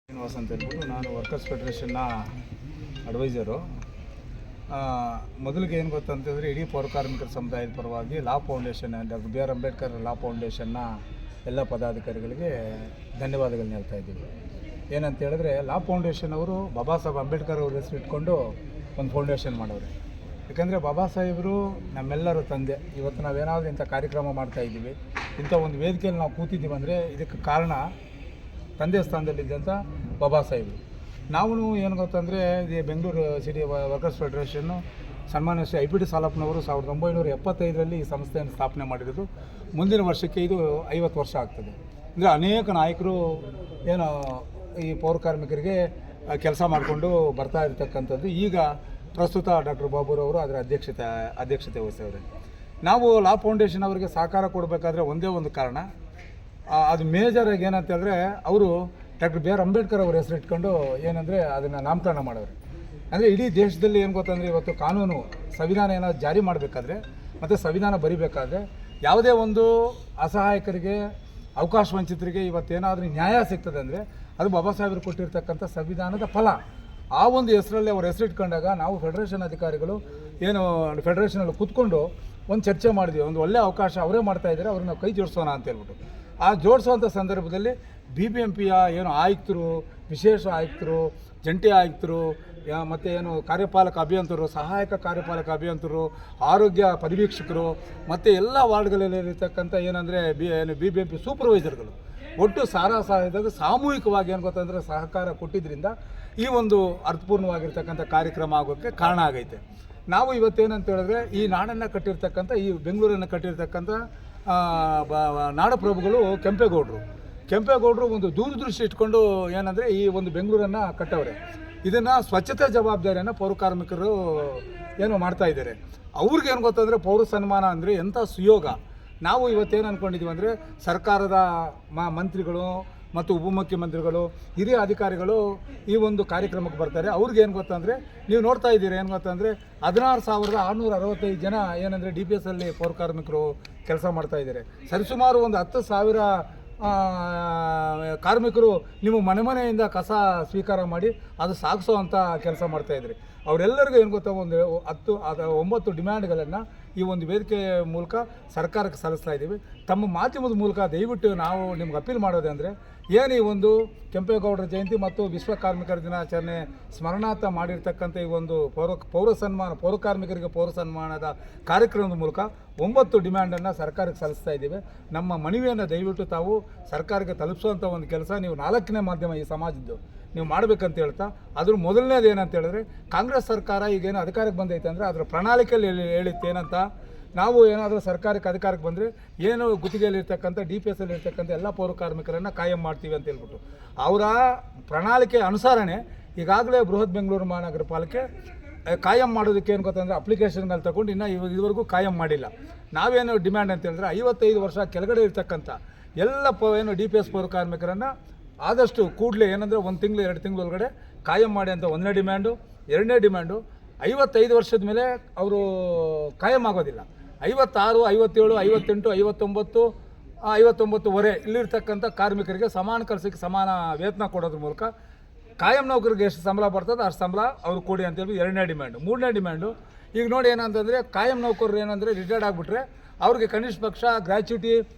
ಶ್ರೀನಿವಾಸ್ ಅಂತ ಹೇಳ್ಬಿಟ್ಟು ನಾನು ವರ್ಕರ್ಸ್ ಫೆಡರೇಷನ್ನ ಅಡ್ವೈಸರು. ಮೊದಲಿಗೆ ಏನು ಗೊತ್ತಂತಂದರೆ ಇಡೀ ಪೌರ ಕಾರ್ಮಿಕರ ಸಮುದಾಯದ ಪರವಾಗಿ law foundation doctor B R Ambedkar law ಫೌಂಡೇಶನ್ನ ಎಲ್ಲ ಪದಾಧಿಕಾರಿಗಳಿಗೆ ಧನ್ಯವಾದಗಳನ್ನ ಹೇಳ್ತಾ ಇದ್ದೀವಿ. ಏನಂತ ಹೇಳಿದ್ರೆ ಲಾ ಫೌಂಡೇಶನ್ ಅವರು ಬಾಬಾ ಸಾಹೇಬ್ ಅಂಬೇಡ್ಕರ್ ಅವ್ರ ಹೆಸರು ಇಟ್ಕೊಂಡು ಒಂದು ಫೌಂಡೇಶನ್ ಮಾಡವ್ರೆ. ಯಾಕಂದರೆ ಬಾಬಾ ಸಾಹೇಬರು ನಮ್ಮೆಲ್ಲರ ತಂದೆ. ಇವತ್ತು ನಾವೇನಾದರೂ ಇಂಥ ಕಾರ್ಯಕ್ರಮ ಮಾಡ್ತಾಯಿದ್ದೀವಿ, ಇಂಥ ಒಂದು ವೇದಿಕೆಯಲ್ಲಿ ನಾವು ಕೂತಿದ್ದೀವಿ ಅಂದರೆ ಇದಕ್ಕೆ ಕಾರಣ ತಂದೆ ಸ್ಥಾನದಲ್ಲಿದ್ದಂಥ ಬಾಬಾ ಸಾಹೇಬರು. ನಾವು ಏನು ಗೊತ್ತಂದರೆ ಈ ಬೆಂಗಳೂರು ಸಿಟಿ ವರ್ಕರ್ಸ್ ಫೆಡರೇಷನ್ನು ಸನ್ಮಾನ್ಯ ಶ್ರೀ ಐ ಪಿ ಟಿ ಸಾಲಪ್ಪನವರು 1975ರಲ್ಲಿ ಈ ಸಂಸ್ಥೆಯನ್ನು ಸ್ಥಾಪನೆ ಮಾಡಿರೋದು. ಮುಂದಿನ ವರ್ಷಕ್ಕೆ ಇದು 50 ವರ್ಷ ಆಗ್ತದೆ. ಅಂದರೆ ಅನೇಕ ನಾಯಕರು ಏನು ಈ ಪೌರ ಕಾರ್ಮಿಕರಿಗೆ ಕೆಲಸ ಮಾಡಿಕೊಂಡು ಬರ್ತಾ ಇರತಕ್ಕಂಥದ್ದು. ಈಗ ಪ್ರಸ್ತುತ ಡಾಕ್ಟರ್ ಬಾಬುರವರು ಅದರ ಅಧ್ಯಕ್ಷತೆ ವಹಿಸವ್ರೆ. ನಾವು ಲಾ ಫೌಂಡೇಶನ್ ಅವರಿಗೆ ಸಹಕಾರ ಕೊಡಬೇಕಾದ್ರೆ ಒಂದೇ ಒಂದು ಕಾರಣ, ಅದು ಮೇಜರಾಗಿ ಏನಂತ ಹೇಳಿದ್ರೆ ಅವರು ಡಾಕ್ಟರ್ ಬಿ ಆರ್ ಅಂಬೇಡ್ಕರ್ ಅವ್ರ ಹೆಸರು ಇಟ್ಕೊಂಡು ಏನಂದರೆ ಅದನ್ನು ನಾಮಕರಣ ಮಾಡೋರು. ಅಂದರೆ ಇಡೀ ದೇಶದಲ್ಲಿ ಏನು ಗೊತ್ತಂದರೆ ಇವತ್ತು ಕಾನೂನು ಸಂವಿಧಾನ ಏನಾದ್ರು ಜಾರಿ ಮಾಡಬೇಕಾದ್ರೆ ಮತ್ತು ಸಂವಿಧಾನ ಬರಿಬೇಕಾದ್ರೆ ಯಾವುದೇ ಒಂದು ಅಸಹಾಯಕರಿಗೆ ಅವಕಾಶ ವಂಚಿತರಿಗೆ ಇವತ್ತೇನಾದರೂ ನ್ಯಾಯ ಸಿಗ್ತದೆ ಅಂದರೆ ಅದು ಬಾಬಾ ಸಾಹೇಬರು ಕೊಟ್ಟಿರ್ತಕ್ಕಂಥ ಸಂವಿಧಾನದ ಫಲ. ಆ ಒಂದು ಹೆಸರಲ್ಲಿ ಅವ್ರ ಹೆಸರು ಇಟ್ಕೊಂಡಾಗ ನಾವು ಫೆಡರೇಷನ್ ಅಧಿಕಾರಿಗಳು ಏನು ಫೆಡರೇಷನಲ್ಲಿ ಕೂತ್ಕೊಂಡು ಒಂದು ಚರ್ಚೆ ಮಾಡಿದ್ವಿ. ಒಂದು ಒಳ್ಳೆಯ ಅವಕಾಶ ಅವರೇ ಮಾಡ್ತಾಯಿದ್ದಾರೆ, ಅವ್ರನ್ನ ನಾವು ಕೈ ಜೋಡಿಸೋಣ ಅಂತ ಹೇಳ್ಬಿಟ್ಟು ಆ ಜೋಡಿಸುವಂಥ ಸಂದರ್ಭದಲ್ಲಿ BBMPಯ ಏನು ಆಯುಕ್ತರು, ವಿಶೇಷ ಆಯುಕ್ತರು, ಜಂಟಿ ಆಯುಕ್ತರು ಮತ್ತು ಏನು ಕಾರ್ಯಪಾಲಕ ಅಭಿಯಂತರು, ಸಹಾಯಕ ಕಾರ್ಯಪಾಲಕ ಅಭಿಯಂತರು, ಆರೋಗ್ಯ ಪರಿವೀಕ್ಷಕರು ಮತ್ತು ಎಲ್ಲ ವಾರ್ಡ್ಗಳಲ್ಲಿರ್ತಕ್ಕಂಥ ಏನಂದರೆ BBMP ಸೂಪರ್ವೈಸರ್ಗಳು ಒಟ್ಟು ಸಾರಾಸಹಿತ ಸಾಮೂಹಿಕವಾಗಿ ಏನು ಗೊತ್ತಂದರೆ ಸಹಕಾರ ಕೊಟ್ಟಿದ್ದರಿಂದ ಈ ಒಂದು ಅರ್ಥಪೂರ್ಣವಾಗಿರ್ತಕ್ಕಂಥ ಕಾರ್ಯಕ್ರಮ ಆಗೋಕ್ಕೆ ಕಾರಣ ಆಗೈತೆ. ನಾವು ಇವತ್ತೇನಂತ ಹೇಳಿದ್ರೆ ಈ ನಾಡನ್ನು ಕಟ್ಟಿರ್ತಕ್ಕಂಥ ಈ ಬೆಂಗಳೂರನ್ನು ಕಟ್ಟಿರ್ತಕ್ಕಂಥ ನಾಡಪ್ರಭುಗಳು ಕೆಂಪೇಗೌಡರು ಒಂದು ದೂರದೃಷ್ಟಿ ಇಟ್ಕೊಂಡು ಏನಂದರೆ ಈ ಒಂದು ಬೆಂಗಳೂರನ್ನು ಕಟ್ಟವ್ರೆ. ಇದನ್ನು ಸ್ವಚ್ಛತೆ ಜವಾಬ್ದಾರಿಯನ್ನು ಪೌರ ಕಾರ್ಮಿಕರು ಏನು ಮಾಡ್ತಾಯಿದ್ದಾರೆ. ಅವ್ರಿಗೆ ಏನು ಗೊತ್ತಂದರೆ ಪೌರ ಸನ್ಮಾನ ಅಂದರೆ ಎಂಥ ಸುಯೋಗ. ನಾವು ಇವತ್ತೇನು ಅಂದ್ಕೊಂಡಿದ್ದೀವಿ ಅಂದರೆ ಸರ್ಕಾರದ ಮಂತ್ರಿಗಳು ಮತ್ತು ಉಪಮುಖ್ಯಮಂತ್ರಿಗಳು, ಹಿರಿಯ ಅಧಿಕಾರಿಗಳು ಈ ಒಂದು ಕಾರ್ಯಕ್ರಮಕ್ಕೆ ಬರ್ತಾರೆ. ಅವ್ರಿಗೆ ಏನು ಗೊತ್ತಂದರೆ ನೀವು ನೋಡ್ತಾ ಇದ್ದೀರಿ, ಏನು ಗೊತ್ತಂದರೆ 16,665 ಜನ ಏನಂದರೆ DPS ಅಲ್ಲಿ ಪೌರ ಕಾರ್ಮಿಕರು ಕೆಲಸ ಮಾಡ್ತಾಯಿದ್ದಾರೆ. ಸರಿಸುಮಾರು ಒಂದು 10,000 ಕಾರ್ಮಿಕರು ನಿಮ್ಮ ಮನೆಯಿಂದ ಕಸ ಸ್ವೀಕಾರ ಮಾಡಿ ಅದು ಸಾಗಿಸೋ ಅಂಥ ಕೆಲಸ ಮಾಡ್ತಾಯಿದ್ರಿ. ಅವರೆಲ್ಲರಿಗೂ ಏನು ಗೊತ್ತಾ ಒಂದು 9 ಡಿಮ್ಯಾಂಡ್ಗಳನ್ನು ಈ ಒಂದು ವೇದಿಕೆ ಮೂಲಕ ಸರ್ಕಾರಕ್ಕೆ ಸಲ್ಲಿಸ್ತಾ ಇದ್ದೀವಿ. ತಮ್ಮ ಮಾಧ್ಯಮದ ಮೂಲಕ ದಯವಿಟ್ಟು ನಾವು ನಿಮ್ಗೆ ಅಪೀಲ್ ಮಾಡೋದು ಅಂದರೆ ಏನು ಈ ಒಂದು ಕೆಂಪೇಗೌಡರ ಜಯಂತಿ ಮತ್ತು ವಿಶ್ವ ಕಾರ್ಮಿಕರ ದಿನಾಚರಣೆ ಸ್ಮರಣಾರ್ಥ ಮಾಡಿರ್ತಕ್ಕಂಥ ಈ ಒಂದು ಪೌರ ಕಾರ್ಮಿಕರಿಗೆ ಪೌರ ಸನ್ಮಾನದ ಕಾರ್ಯಕ್ರಮದ ಮೂಲಕ 9 ಡಿಮ್ಯಾಂಡನ್ನು ಸರ್ಕಾರಕ್ಕೆ ಸಲ್ಲಿಸ್ತಾ ಇದ್ದೀವಿ. ನಮ್ಮ ಮನವಿಯನ್ನು ದಯವಿಟ್ಟು ತಾವು ಸರ್ಕಾರಕ್ಕೆ ತಲುಪಿಸುವಂಥ ಒಂದು ಕೆಲಸ ನೀವು 4ನೇ ಮಾಧ್ಯಮ ಈ ಸಮಾಜದ್ದು ನೀವು ಮಾಡಬೇಕಂತ ಹೇಳ್ತಾ, ಅದ್ರ ಮೊದಲನೇದು ಏನಂತ ಹೇಳಿದ್ರೆ ಕಾಂಗ್ರೆಸ್ ಸರ್ಕಾರ ಈಗೇನು ಅಧಿಕಾರಕ್ಕೆ ಬಂದೈತೆ ಅಂದರೆ ಅದರ ಪ್ರಣಾಳಿಕೆಯಲ್ಲಿ ಹೇಳಿತ್ತು ಏನಂತ, ನಾವು ಏನಾದರೂ ಸರ್ಕಾರಕ್ಕೆ ಅಧಿಕಾರಕ್ಕೆ ಬಂದರೆ ಏನು ಗುತ್ತಿಗೆಯಲ್ಲಿರ್ತಕ್ಕಂಥ DPS ಅಲ್ಲಿರ್ತಕ್ಕಂಥ ಎಲ್ಲ ಪೌರ ಕಾರ್ಮಿಕರನ್ನು ಕಾಯಂ ಮಾಡ್ತೀವಿ ಅಂತ ಹೇಳ್ಬಿಟ್ಟು ಅವರ ಪ್ರಣಾಳಿಕೆ ಅನುಸಾರನೇ ಈಗಾಗಲೇ ಬೃಹತ್ ಬೆಂಗಳೂರು ಮಹಾನಗರ ಪಾಲಿಕೆ ಕಾಯಂ ಮಾಡೋದಕ್ಕೆ ಏನು ಗೊತ್ತಂದರೆ ಅಪ್ಲಿಕೇಶನ್ಗಳು ತಗೊಂಡು ಇನ್ನೂ ಇದುವರೆಗೂ ಕಾಯಂ ಮಾಡಿಲ್ಲ. ನಾವೇನು ಡಿಮ್ಯಾಂಡ್ ಅಂತ ಹೇಳಿದ್ರೆ 55 ವರ್ಷ ಕೆಳಗಡೆ ಇರ್ತಕ್ಕಂಥ ಎಲ್ಲ ಏನು DPS ಪೌರ ಕಾರ್ಮಿಕರನ್ನು ಆದಷ್ಟು ಕೂಡಲೇ ಏನಂದರೆ 1 ತಿಂಗಳು 2 ತಿಂಗಳು ಒಳಗಡೆ ಕಾಯಂ ಮಾಡಿ ಅಂತ 1ನೇ ಡಿಮ್ಯಾಂಡು. 2ನೇ ಡಿಮ್ಯಾಂಡು 55 ವರ್ಷದ ಮೇಲೆ ಅವರು ಕಾಯಂ ಆಗೋದಿಲ್ಲ. 56, 57, 58, 59 ಇಲ್ಲಿರ್ತಕ್ಕಂಥ ಕಾರ್ಮಿಕರಿಗೆ ಸಮಾನ ಕೆಲಸಕ್ಕೆ ಸಮಾನ ವೇತನ ಕೊಡೋದ್ರ ಮೂಲಕ ಕಾಯಂ ನೌಕರಿಗೆ ಎಷ್ಟು ಸಂಬಳ ಬರ್ತದೆ ಅಷ್ಟು ಸಂಬಳ ಅವ್ರು ಕೊಡಿ ಅಂತೇಳಿ 2ನೇ ಡಿಮ್ಯಾಂಡು. 3ನೇ ಡಿಮ್ಯಾಂಡು ಈಗ ನೋಡಿ ಏನಂತಂದರೆ ಕಾಯಂ ನೌಕರರು ಏನಂದರೆ ರಿಟೈರ್ಡ್ ಆಗಿಬಿಟ್ರೆ ಅವ್ರಿಗೆ ಕನಿಷ್ಠ ಪಕ್ಷ ಗ್ರ್ಯಾಚ್ಯುಟಿ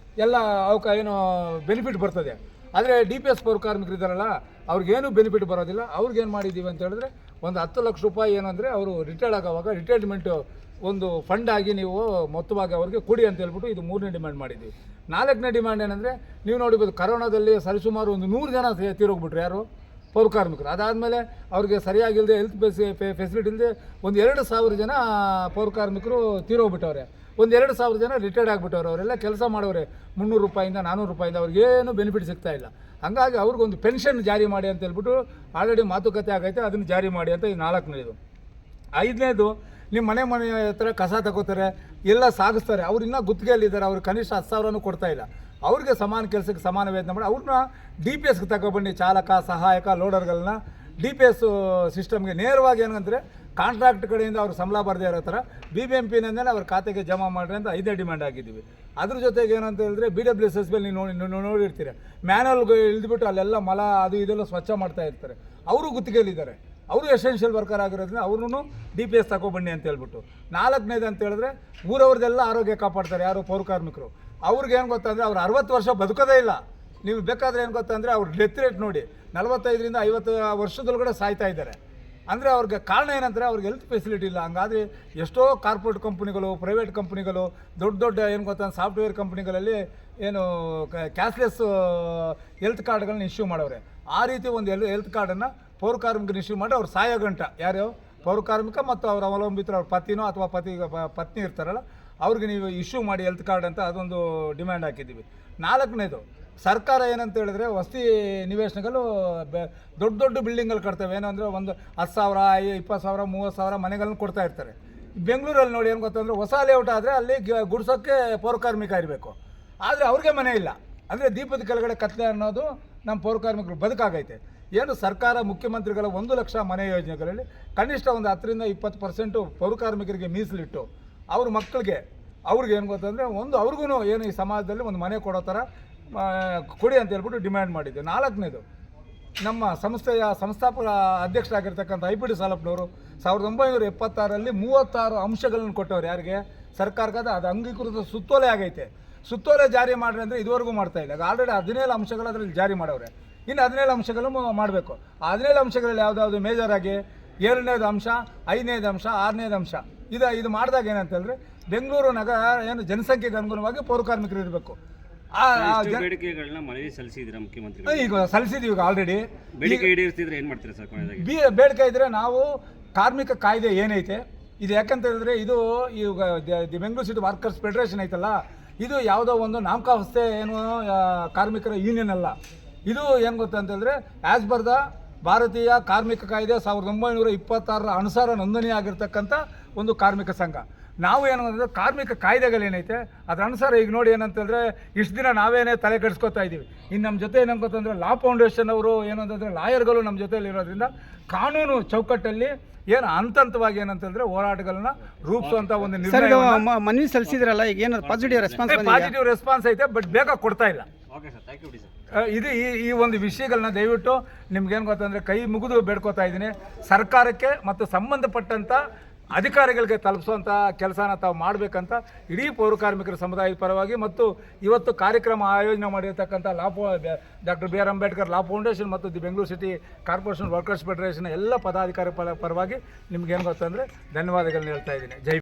ಎಲ್ಲ ಏನು ಬೆನಿಫಿಟ್ ಬರ್ತದೆ. ಆದರೆ DPS ಪೌರ ಕಾರ್ಮಿಕರು ಇದ್ದಾರಲ್ಲ ಅವ್ರಿಗೇನು ಬೆನಿಫಿಟ್ ಬರೋದಿಲ್ಲ. ಅವ್ರಿಗೇನು ಮಾಡಿದ್ದೀವಿ ಅಂತ ಹೇಳಿದ್ರೆ ಒಂದು 10 ಲಕ್ಷ ರೂಪಾಯಿ ಏನಂದರೆ ಅವರು ರಿಟೈರ್ಡ್ ಆಗೋವಾಗ ರಿಟೈರ್ಮೆಂಟು ಒಂದು ಫಂಡ್ ಆಗಿ ನೀವು ಮೊತ್ತವಾಗಿ ಅವ್ರಿಗೆ ಕೊಡಿ ಅಂತ ಹೇಳ್ಬಿಟ್ಟು ಇದು 3ನೇ ಡಿಮ್ಯಾಂಡ್ ಮಾಡಿದ್ದೀವಿ. 4ನೇ ಡಿಮ್ಯಾಂಡ್ ಏನಂದರೆ ನೀವು ನೋಡಿಬೋದು ಕರೋನಾದಲ್ಲಿ ಸರಿಸುಮಾರು ಒಂದು 100 ಜನ ತೀರೋಗ್ಬಿಟ್ರು ಯಾರು ಪೌರ ಕಾರ್ಮಿಕರು. ಅದಾದಮೇಲೆ ಅವ್ರಿಗೆ ಸರಿಯಾಗಿಲ್ಲದೆ ಹೆಲ್ತ್ ಫೆಸಿಲಿಟಿ ಇಲ್ಲದೆ ಒಂದು 2,000 ಜನ ಪೌರ ಕಾರ್ಮಿಕರು ತೀರೋಗ್ಬಿಟ್ಟವ್ರೆ. ಒಂದು 2,000 ಜನ ರಿಟೈರ್ಡ್ ಆಗಿಬಿಟ್ಟವ್ರು. ಅವರೆಲ್ಲ ಕೆಲಸ ಮಾಡೋರೆ 300 ರೂಪಾಯಿಂದ 400 ರೂಪಾಯಿಂದ ಅವ್ರಿಗೇನು ಬೆನಿಫಿಟ್ ಸಿಗ್ತಾ ಇಲ್ಲ. ಹಾಗಾಗಿ ಅವ್ರಿಗೊಂದು ಪೆನ್ಷನ್ ಜಾರಿ ಮಾಡಿ ಅಂತ ಹೇಳ್ಬಿಟ್ಟು ಆಲ್ರೆಡಿ ಮಾತುಕತೆ ಆಗೈತೆ, ಅದನ್ನು ಜಾರಿ ಮಾಡಿ ಅಂತ ಇದು 4ನೇದು. 5ನೇದು ನಿಮ್ಮ ಮನೆ ಹತ್ರ ಕಸ ತಗೋತಾರೆ, ಎಲ್ಲ ಸಾಗಿಸ್ತಾರೆ, ಅವ್ರು ಇನ್ನೂ ಗುತ್ತಿಗೆಯಲ್ಲಿದ್ದಾರೆ, ಅವ್ರಿಗೆ ಕನಿಷ್ಠ 10,000 ಕೊಡ್ತಾ ಇಲ್ಲ. ಅವ್ರಿಗೆ ಸಮಾನ ಕೆಲಸಕ್ಕೆ ಸಮಾನ ವೇತನ ಮಾಡಿ ಅವ್ರನ್ನ DPSಗೆ ತಗೊಬನ್ನಿ. ಚಾಲಕ, ಸಹಾಯಕ, ಲೋಡರ್ಗಳನ್ನ DPS ಸಿಸ್ಟಮ್ಗೆ ನೇರವಾಗಿ ಏನಂದರೆ ಕಾಂಟ್ರಾಕ್ಟ್ ಕಡೆಯಿಂದ ಅವ್ರು ಸಂಬಳ ಬರದೇ ಇರೋ ಥರ BBMPನಿಂದಲೇ ಅವ್ರ ಖಾತೆಗೆ ಜಮಾ ಮಾಡಿರಿ ಅಂತ ಇದೇ ಡಿಮ್ಯಾಂಡ್ ಆಗಿದ್ದೀವಿ. ಅದ್ರ ಜೊತೆಗೆ ಏನಂತ ಹೇಳಿದ್ರೆ BWSS ಮೇಲೆ ನೀವು ನೋಡಿರ್ತೀರ, ಮ್ಯಾನುವಲ್ಗೆ ಇಳಿದ್ಬಿಟ್ಟು ಅಲ್ಲೆಲ್ಲ ಮಲ ಅದು ಇದೆಲ್ಲ ಸ್ವಚ್ಛ ಮಾಡ್ತಾ ಇರ್ತಾರೆ. ಅವರು ಗುತ್ತಿಗೆಯಲ್ಲಿದ್ದಾರೆ, ಅವರು ಎಸೆನ್ಷಿಯಲ್ ವರ್ಕರ್ ಆಗಿರೋದ್ರಿಂದ ಅವ್ರೂ DPS ತಗೊಬನ್ನಿ ಅಂತ ಹೇಳ್ಬಿಟ್ಟು. 4ನೇದು ಅಂತ ಹೇಳಿದ್ರೆ ಊರವ್ರದ್ದೆಲ್ಲ ಆರೋಗ್ಯ ಕಾಪಾಡ್ತಾರೆ ಯಾರು ಪೌರ ಕಾರ್ಮಿಕರು. ಅವ್ರಿಗೆ ಏನು ಗೊತ್ತಂದರೆ ಅವ್ರು 60 ವರ್ಷ ಬದುಕೋದೇ ಇಲ್ಲ. ನೀವು ಬೇಕಾದರೆ ಏನು ಗೊತ್ತಂದರೆ ಅವ್ರ ಡೆತ್ ರೇಟ್ ನೋಡಿ 45ರಿಂದ 50 ವರ್ಷದೊಳಗಡೆ ಸಾಯ್ತಾ ಇದ್ದಾರೆ. ಅಂದರೆ ಅವ್ರಿಗೆ ಕಾರಣ ಏನಂದರೆ ಅವ್ರಿಗೆ ಹೆಲ್ತ್ ಫೆಸಿಲಿಟಿ ಇಲ್ಲ. ಹಂಗಾದರೆ ಎಷ್ಟೋ ಕಾರ್ಪೊರೇಟ್ ಕಂಪ್ನಿಗಳು, ಪ್ರೈವೇಟ್ ಕಂಪ್ನಿಗಳು, ದೊಡ್ಡ ಏನು ಗೊತ್ತ ಸಾಫ್ಟ್ವೇರ್ ಕಂಪ್ನಿಗಳಲ್ಲಿ ಏನು ಕ್ಯಾಶ್ಲೆಸ್ ಹೆಲ್ತ್ ಕಾರ್ಡ್ಗಳನ್ನ ಇಶ್ಯೂ ಮಾಡವ್ರೆ. ಆ ರೀತಿ ಒಂದು ಹೆಲ್ತ್ ಕಾರ್ಡನ್ನು ಪೌರ ಕಾರ್ಮಿಕರು ಇಶ್ಯೂ ಮಾಡಿ ಅವ್ರು ಸಾಯೋ ಗಂಟ ಯಾರು ಪೌರ ಕಾರ್ಮಿಕ ಮತ್ತು ಅವ್ರ ಅವಲಂಬಿತರು ಅವ್ರ ಪತಿನೋ ಅಥವಾ ಪತ್ನಿ ಇರ್ತಾರಲ್ಲ ಅವ್ರಿಗೆ ನೀವು ಇಶ್ಯೂ ಮಾಡಿ ಹೆಲ್ತ್ ಕಾರ್ಡ್ ಅಂತ ಅದೊಂದು ಡಿಮ್ಯಾಂಡ್ ಹಾಕಿದ್ದೀವಿ. 4ನೇದು ಸರ್ಕಾರ ಏನಂತ ಹೇಳಿದ್ರೆ ವಸತಿ ನಿವೇಶನಗಳು ದೊಡ್ಡ ಬಿಲ್ಡಿಂಗ್ಗಳು ಕಟ್ತವೆ. ಏನಂದರೆ ಒಂದು 10,000, 20,000, 30,000 ಮನೆಗಳನ್ನ ಕೊಡ್ತಾ ಇರ್ತಾರೆ. ಬೆಂಗಳೂರಲ್ಲಿ ನೋಡಿ ಏನು ಗೊತ್ತಂದರೆ ಹೊಸ ಲೇಔಟ್ ಆದರೆ ಅಲ್ಲಿ ಗುಡ್ಸೋಕ್ಕೆ ಪೌರ ಕಾರ್ಮಿಕ ಇರಬೇಕು, ಆದರೆ ಅವ್ರಿಗೆ ಮನೆ ಇಲ್ಲ. ಅಂದರೆ ದೀಪದ ಕೆಳಗಡೆ ಕತ್ಲೆ ಅನ್ನೋದು ನಮ್ಮ ಪೌರ ಕಾರ್ಮಿಕರು ಬದುಕಾಗೈತೆ. ಏನು ಸರ್ಕಾರ ಮುಖ್ಯಮಂತ್ರಿಗಳ 1 ಲಕ್ಷ ಮನೆ ಯೋಜನೆಗಳಲ್ಲಿ ಕನಿಷ್ಠ ಒಂದು 10ರಿಂದ 20% ಪೌರ ಕಾರ್ಮಿಕರಿಗೆ ಮೀಸಲಿಟ್ಟು ಅವ್ರ ಮಕ್ಕಳಿಗೆ ಅವ್ರಿಗೆ ಏನು ಗೊತ್ತಂದರೆ ಅವ್ರಿಗೂ ಏನು ಈ ಸಮಾಜದಲ್ಲಿ ಒಂದು ಮನೆ ಕೊಡೋ ಥರ ಕೊಡಿ ಅಂತ ಹೇಳ್ಬಿಟ್ಟು ಡಿಮ್ಯಾಂಡ್ ಮಾಡಿದ್ದೆ. 4ನೇದು ನಮ್ಮ ಸಂಸ್ಥೆಯ ಸಂಸ್ಥಾಪಕ ಅಧ್ಯಕ್ಷರಾಗಿರ್ತಕ್ಕಂಥ IPD ಸಾಲಪ್ಪನವರು 1976ರಲ್ಲಿ 36 ಅಂಶಗಳನ್ನು ಕೊಟ್ಟವ್ರು ಯಾರಿಗೆ ಸರ್ಕಾರಕ್ಕೆ. ಅದು ಅಂಗೀಕೃತ ಸುತ್ತೋಲೆ ಆಗೈತೆ. ಸುತ್ತೋಲೆ ಜಾರಿ ಮಾಡ್ರಿ ಅಂದರೆ ಇದುವರೆಗೂ ಮಾಡ್ತಾ ಇಲ್ಲ. ಆಲ್ರೆಡಿ 17 ಅಂಶಗಳು ಅದರಲ್ಲಿ ಜಾರಿ ಮಾಡವ್ರೆ. ಇನ್ನು 17 ಅಂಶಗಳು ಮಾಡಬೇಕು. ಆ 17 ಅಂಶಗಳಲ್ಲಿ ಯಾವುದಾದ್ರು ಮೇಜರ್ ಆಗಿ 7ನೇದು ಅಂಶ, 5ನೇದು ಅಂಶ, 6ನೇದು ಅಂಶ ಇದು ಮಾಡಿದಾಗ ಏನಂತಂದರೆ ಬೆಂಗಳೂರು ನಗರ ಏನು ಜನಸಂಖ್ಯೆಗೆ ಅನುಗುಣವಾಗಿ ಪೌರ ಕಾರ್ಮಿಕರು ಇರಬೇಕು. ಬೇಡಿಕೆಗಳನ್ನ ಮನವಿ ಸಲ್ಲಿಸಿದ್ರೆ ಮುಖ್ಯಮಂತ್ರಿ ಈಗ ಸಲ್ಲಿಸಿದ್ದೀವಿ. ಈಗ ಆಲ್ರೆಡಿ ಬೇಡಿಕೆ ಈಡೇರಿಸಿದ್ರೆ ಏನು ಮಾಡ್ತೀರಾ ಸರ್? ಬೇಡಿಕೆ ಇದ್ದರೆ ನಾವು ಕಾರ್ಮಿಕ ಕಾಯ್ದೆ ಏನೈತೆ ಇದು ಯಾಕಂತ ಹೇಳಿದ್ರೆ ಇದು ಈಗ the Bengaluru city workers federation ಐತಲ್ಲ, ಇದು ಯಾವುದೋ ಒಂದು ನಾಮಕಾವಸ್ಥೆ ಏನು ಕಾರ್ಮಿಕರ ಯೂನಿಯನ್ ಅಲ್ಲ. ಇದು ಏನು ಗೊತ್ತಂತಂದರೆ ಆ್ಯಸ್ ಪರ್ ದ ಭಾರತೀಯ ಕಾರ್ಮಿಕ ಕಾಯ್ದೆ 1926 ಅನುಸಾರ ನೋಂದಣಿ ಆಗಿರ್ತಕ್ಕಂಥ ಒಂದು ಕಾರ್ಮಿಕ ಸಂಘ. ನಾವು ಏನು ಅಂದರೆ ಕಾರ್ಮಿಕ ಕಾಯ್ದೆಗಳೇನೈತೆ ಅದರ ಅನುಸಾರ ಈಗ ನೋಡಿ ಏನಂತಂದರೆ ಇಷ್ಟು ದಿನ ನಾವೇನೇ ತಲೆ ಕೆಡಿಸ್ಕೊತಾ ಇದ್ದೀವಿ. ಇನ್ನು ನಮ್ಮ ಜೊತೆ ಏನಂತ ಗೊತ್ತಂದರೆ ಲಾ ಫೌಂಡೇಶನ್ ಅವರು ಏನಂತಂದರೆ ಲಾಯರ್ಗಳು ನಮ್ಮ ಜೊತೆಯಲ್ಲಿ ಇರೋದ್ರಿಂದ ಕಾನೂನು ಚೌಕಟ್ಟಲ್ಲಿ ಏನು ಹಂತವಾಗಿ ಏನಂತಂದರೆ ಹೋರಾಟಗಳನ್ನ ರೂಪಿಸುವಂಥ ಒಂದು ನಿರ್ಣಯ ಮನವಿ ಸಲ್ಲಿಸಿದ್ರಲ್ಲ, ಈಗ ಏನು ಪಾಸಿಟಿವ್ ರೆಸ್ಪಾನ್ಸ್ ಐತೆ, ಬಟ್ ಬೇಗ ಕೊಡ್ತಾ ಇಲ್ಲ. Okay sir, thank you sir. ಇದು ಈ ಒಂದು ವಿಷಯಗಳನ್ನ ದಯವಿಟ್ಟು ನಿಮ್ಗೇನು ಗೊತ್ತಂದರೆ ಕೈ ಮುಗಿದು ಬೇಡ್ಕೋತಾ ಇದ್ದೀನಿ. ಸರ್ಕಾರಕ್ಕೆ ಮತ್ತು ಸಂಬಂಧಪಟ್ಟಂಥ ಅಧಿಕಾರಿಗಳಿಗೆ ತಲುಪಿಸುವಂಥ ಕೆಲಸನ ತಾವು ಮಾಡಬೇಕಂತ ಇಡೀ ಪೌರ ಕಾರ್ಮಿಕರ ಸಮುದಾಯದ ಪರವಾಗಿ ಮತ್ತು ಇವತ್ತು ಕಾರ್ಯಕ್ರಮ ಆಯೋಜನೆ ಮಾಡಿರ್ತಕ್ಕಂಥ ಡಾಕ್ಟರ್ BR ಅಂಬೇಡ್ಕರ್ ಲಾ ಫೌಂಡೇಶನ್ ಮತ್ತು the Bengaluru city corporation workers federation ಎಲ್ಲ ಪದಾಧಿಕಾರಿ ಪರವಾಗಿ ನಿಮ್ಗೇನು ಗೊತ್ತಂದರೆ ಧನ್ಯವಾದಗಳನ್ನ ಹೇಳ್ತಾ ಇದ್ದೀನಿ. ಜೈ